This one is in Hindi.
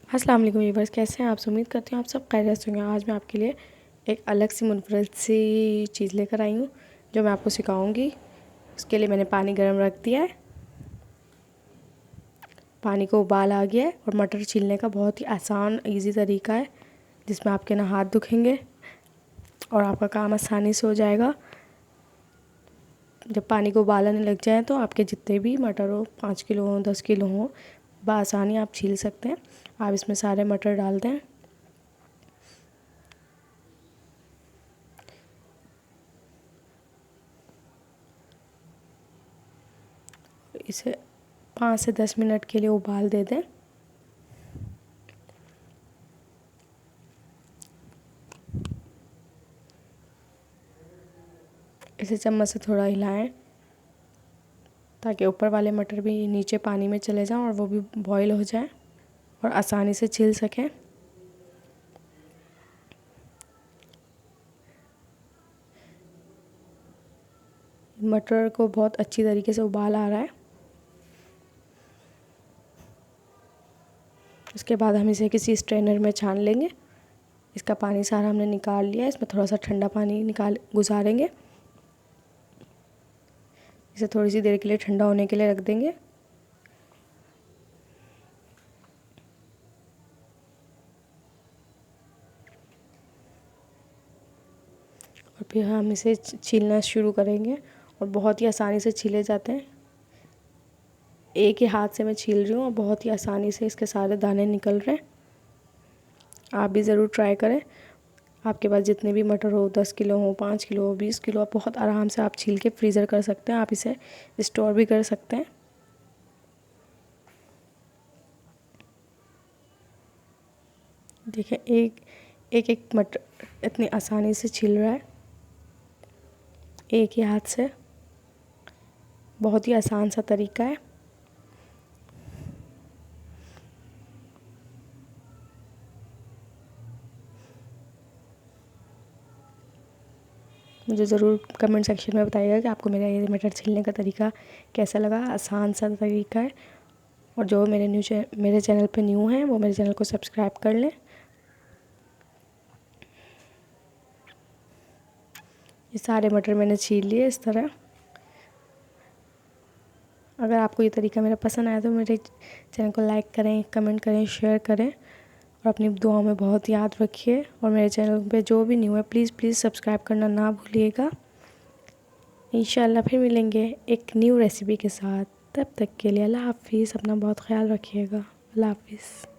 अस्सलाम वालेकुम व्यूअर्स, कैसे हैं आप? उम्मीद करती हूँ आप सब खैरियत से होंगे। आज मैं आपके लिए एक अलग सी मुनफरद सी चीज़ लेकर आई हूँ जो मैं आपको सिखाऊंगी। उसके लिए मैंने पानी गर्म रख दिया है। पानी को उबाल आ गया है और मटर छीलने का बहुत ही आसान ईजी तरीका है जिसमें आपके ना हाथ दुखेंगे और आपका काम आसानी से हो जाएगा। जब पानी को उबाल आने लग जाए तो आपके जितने भी मटर हो, 5 किलो हो, 10 किलो हो, बआसानी आप छील सकते हैं। आप इसमें सारे मटर डाल दें। इसे 5 से 10 मिनट के लिए उबाल दे दें। इसे चम्मच से थोड़ा हिलाएं ताकि ऊपर वाले मटर भी नीचे पानी में चले जाएं और वो भी बॉईल हो जाए और आसानी से छिल सकें। मटर को बहुत अच्छी तरीके से उबाल आ रहा है। उसके बाद हम इसे किसी स्ट्रेनर में छान लेंगे। इसका पानी सारा हमने निकाल लिया। इसमें थोड़ा सा ठंडा पानी गुजारेंगे। इसे थोड़ी सी देर के लिए ठंडा होने के लिए रख देंगे। और फिर हम इसे छीलना शुरू करेंगे और बहुत ही आसानी से छीले जाते हैं। एक ही हाथ से मैं छील रही हूँ और बहुत ही आसानी से इसके सारे दाने निकल रहे हैं। आप भी ज़रूर ट्राई करें। आपके पास जितने भी मटर हो, 10 किलो हो, 5 किलो हो, 20 किलो, आप बहुत आराम से आप छील के फ्रीज़र कर सकते हैं। आप इसे स्टोर भी कर सकते हैं। देखिए एक मटर इतनी आसानी से छील रहा है, एक ही हाथ से। बहुत ही आसान सा तरीका है। मुझे ज़रूर कमेंट सेक्शन में बताइएगा कि आपको मेरा ये मटर छीलने का तरीका कैसा लगा। आसान सा तरीका है। और जो मेरे चैनल पे न्यू हैं वो मेरे चैनल को सब्सक्राइब कर लें। ये सारे मटर मैंने छील लिए इस तरह। अगर आपको ये तरीका मेरा पसंद आया तो मेरे चैनल को लाइक करें, कमेंट करें, शेयर करें और अपनी दुआओं में बहुत याद रखिए। और मेरे चैनल पे जो भी न्यू है प्लीज़ सब्सक्राइब करना ना भूलिएगा। इंशाल्लाह फिर मिलेंगे एक न्यू रेसिपी के साथ। तब तक के लिए अल्लाह हाफ़िज़। अपना बहुत ख्याल रखिएगा। अल्लाह हाफ़िज़।